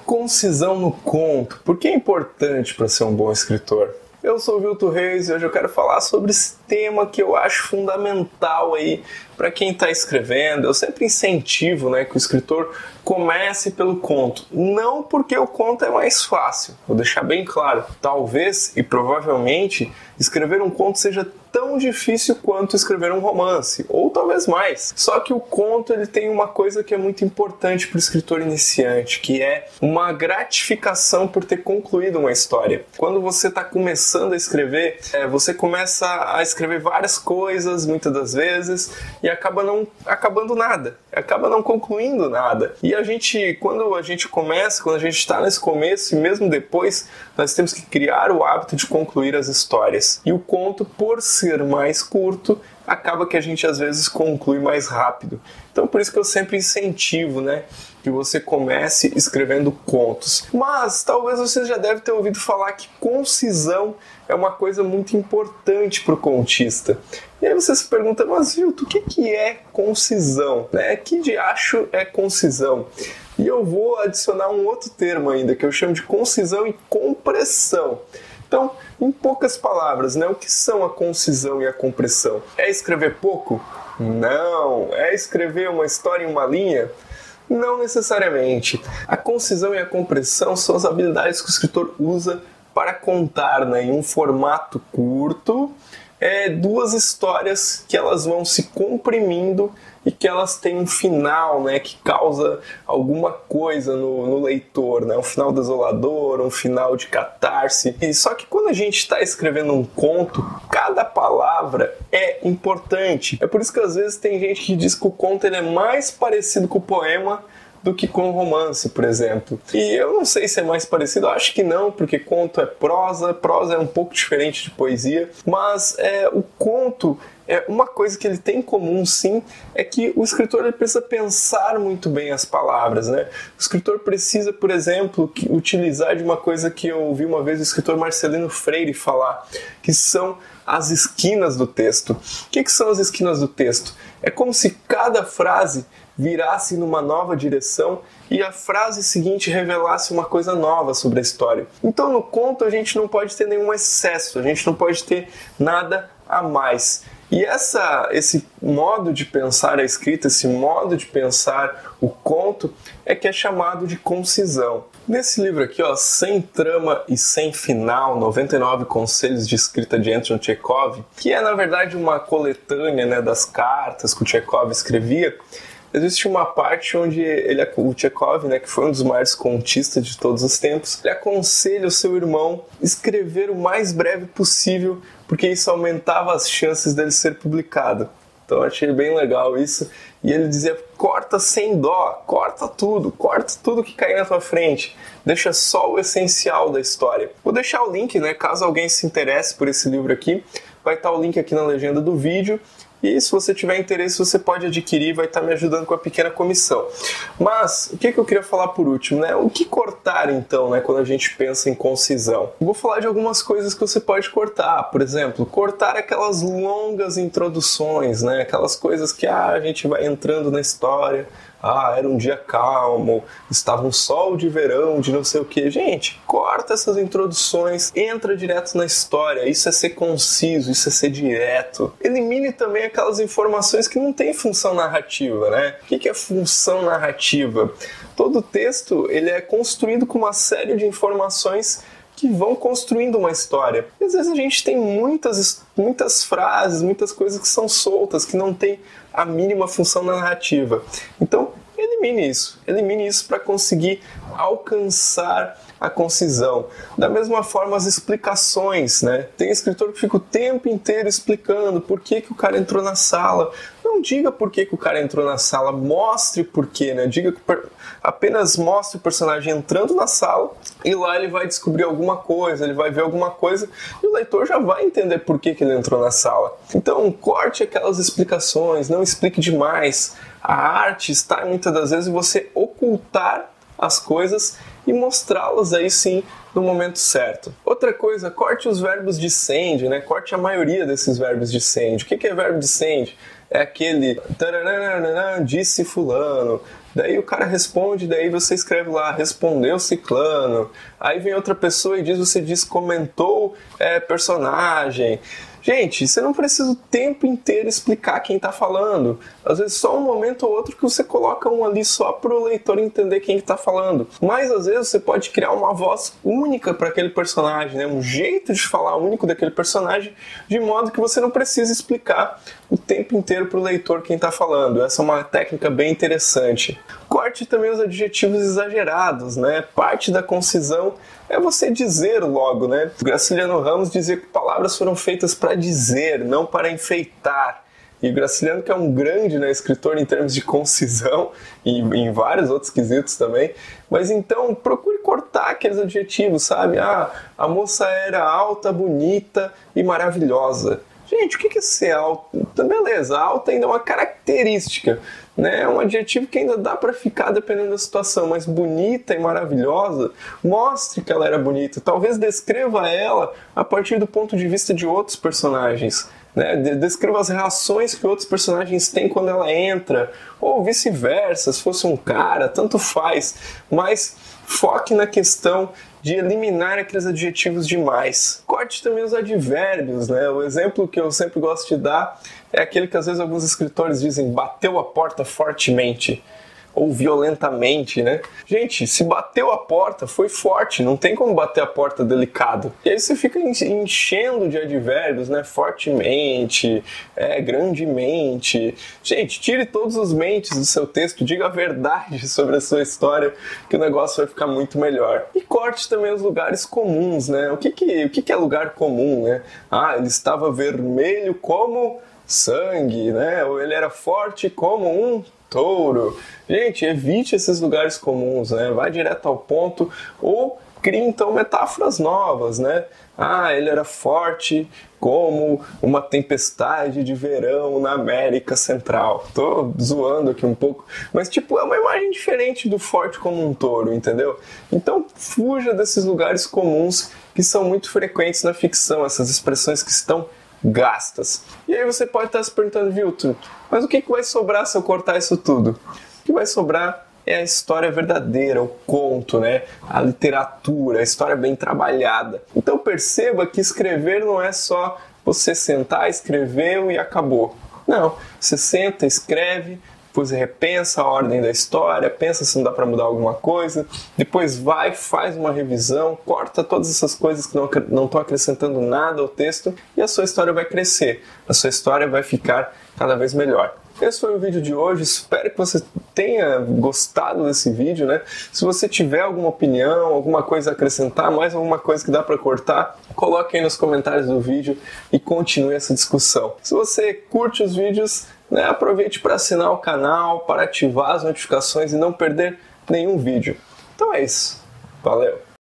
Concisão no conto. Por que é importante para ser um bom escritor? Eu sou o Vilto Reis e hoje eu quero falar sobre esse tema que eu acho fundamental aí para quem está escrevendo. Eu sempre incentivo, que o escritor comece pelo conto. Não porque o conto é mais fácil, vou deixar bem claro. Talvez e provavelmente escrever um conto seja tão difícil quanto escrever um romance, ou talvez mais. Só que o conto ele tem uma coisa que é muito importante para o escritor iniciante, que é uma gratificação por ter concluído uma história. Quando você está começando a escrever, você começa a escrever várias coisas, muitas das vezes, e acaba não acabando nada, acaba não concluindo nada. E quando a gente começa, quando a gente está nesse começo, e mesmo depois, nós temos que criar o hábito de concluir as histórias. E o conto, por ser mais curto, acaba que a gente às vezes conclui mais rápido. Então por isso que eu sempre incentivo, que você comece escrevendo contos. Mas talvez você já deve ter ouvido falar que concisão é uma coisa muito importante para o contista. E aí você se pergunta, mas Vilto, o que é concisão? Que diacho é concisão? E eu vou adicionar um outro termo ainda, que eu chamo de concisão e compressão. Então, em poucas palavras, o que são a concisão e a compressão? É escrever pouco? Não. É escrever uma história em uma linha? Não necessariamente. A concisão e a compressão são as habilidades que o escritor usa para contar em um formato curto duas histórias que elas vão se comprimindo e que elas têm um final que causa alguma coisa no leitor, um final desolador, um final de catarse. E só que quando a gente está escrevendo um conto, cada palavra é importante. É por isso que às vezes tem gente que diz que o conto ele é mais parecido com o poema do que com romance, por exemplo. E eu não sei se é mais parecido, eu acho que não, porque conto é prosa é um pouco diferente de poesia, mas o conto, uma coisa que ele tem em comum, sim, é que o escritor ele precisa pensar muito bem as palavras, O escritor precisa, por exemplo, utilizar de uma coisa que eu ouvi uma vez o escritor Marcelino Freire falar, que são as esquinas do texto. O que são as esquinas do texto? É como se cada frase virasse numa nova direção e a frase seguinte revelasse uma coisa nova sobre a história. Então no conto a gente não pode ter nenhum excesso, a gente não pode ter nada a mais. E esse modo de pensar a escrita, esse modo de pensar o conto é que é chamado de concisão. Nesse livro aqui, Sem Trama e Sem Final, 99 Conselhos de Escrita de Anton Chekhov, que é na verdade uma coletânea das cartas que o Chekhov escrevia, existe uma parte onde o Chekhov, que foi um dos maiores contistas de todos os tempos, ele aconselha o seu irmão a escrever o mais breve possível, porque isso aumentava as chances dele ser publicado. Então eu achei bem legal isso. E ele dizia, corta sem dó, corta tudo que cair na tua frente. Deixa só o essencial da história. Vou deixar o link, caso alguém se interesse por esse livro aqui. Vai estar o link aqui na legenda do vídeo. E se você tiver interesse, você pode adquirir, vai estar me ajudando com a pequena comissão. Mas, o que eu queria falar por último, O que cortar, então, quando a gente pensa em concisão? Eu vou falar de algumas coisas que você pode cortar. Por exemplo, cortar aquelas longas introduções, Aquelas coisas que a gente vai entrando na história. Era um dia calmo, estava um sol de verão, de não sei o que. Gente, corta essas introduções, entra direto na história. Isso é ser conciso, isso é ser direto. Elimine também aquelas informações que não têm função narrativa, O que é função narrativa? Todo texto ele é construído com uma série de informações que vão construindo uma história. E às vezes a gente tem muitas frases, muitas coisas que são soltas, que não tem a mínima função narrativa. Então, elimine isso para conseguir alcançar a concisão. Da mesma forma, as explicações, Tem escritor que fica o tempo inteiro explicando por que o cara entrou na sala. Não diga por que o cara entrou na sala, mostre por quê, apenas mostre o personagem entrando na sala e lá ele vai descobrir alguma coisa, ele vai ver alguma coisa e o leitor já vai entender por que ele entrou na sala. Então, corte aquelas explicações, não explique demais. A arte está, muitas das vezes, em você ocultar as coisas e mostrá-las aí sim no momento certo. Outra coisa, corte os verbos de send, né? Corte a maioria desses verbos de send. O que é verbo de send? É aquele disse fulano, daí o cara responde, daí você escreve lá, respondeu ciclano, aí vem outra pessoa e você diz comentou personagem. Gente, você não precisa o tempo inteiro explicar quem está falando. Às vezes só um momento ou outro que você coloca um ali só para o leitor entender quem está falando. Mas às vezes você pode criar uma voz única para aquele personagem, né? Um jeito de falar único daquele personagem, de modo que você não precisa explicar o tempo inteiro para o leitor quem está falando. Essa é uma técnica bem interessante. Corte também os adjetivos exagerados, né? Parte da concisão é você dizer logo, né? Graciliano Ramos dizia que palavras foram feitas para dizer, não para enfeitar. E o Graciliano, que é um grande, né, escritor em termos de concisão e em vários outros quesitos também. Mas então, procure cortar aqueles adjetivos, sabe? Ah, a moça era alta, bonita e maravilhosa. Gente, o que é ser alta? Beleza, alta ainda é uma característica, né? É um adjetivo que ainda dá para ficar dependendo da situação, mas bonita e maravilhosa, mostre que ela era bonita. Talvez descreva ela a partir do ponto de vista de outros personagens, né? Descreva as reações que outros personagens têm quando ela entra, ou vice-versa, se fosse um cara, tanto faz, mas foque na questão de eliminar aqueles adjetivos demais. Corte também os advérbios, né? O exemplo que eu sempre gosto de dar é aquele que às vezes alguns escritores dizem bateu a porta fortemente ou violentamente, né? Gente, se bateu a porta, foi forte, não tem como bater a porta delicado. E aí você fica enchendo de advérbios, né? Fortemente, grandemente. Gente, tire todos os mentes do seu texto, diga a verdade sobre a sua história, que o negócio vai ficar muito melhor. E corte também os lugares comuns, né? O que é lugar comum, né? Ah, ele estava vermelho como sangue, né? Ou ele era forte como um touro. Gente, evite esses lugares comuns, né? Vai direto ao ponto ou crie então metáforas novas, né? Ah, ele era forte como uma tempestade de verão na América Central. Tô zoando aqui um pouco, mas tipo, é uma imagem diferente do forte como um touro, entendeu? Então fuja desses lugares comuns que são muito frequentes na ficção, essas expressões que estão gastas. E aí você pode estar se perguntando, Vilton, mas o que vai sobrar se eu cortar isso tudo? O que vai sobrar é a história verdadeira, o conto, né? A literatura, a história bem trabalhada. Então perceba que escrever não é só você sentar, escreveu e acabou. Não, você senta, escreve, depois repensa a ordem da história, pensa se não dá para mudar alguma coisa, depois faz uma revisão, corta todas essas coisas que não estão acrescentando nada ao texto e a sua história vai crescer, a sua história vai ficar cada vez melhor. Esse foi o vídeo de hoje, espero que você tenha gostado desse vídeo, né? Se você tiver alguma opinião, alguma coisa a acrescentar, mais alguma coisa que dá para cortar, coloque aí nos comentários do vídeo e continue essa discussão. Se você curte os vídeos, né, aproveite para assinar o canal, para ativar as notificações e não perder nenhum vídeo. Então é isso, valeu!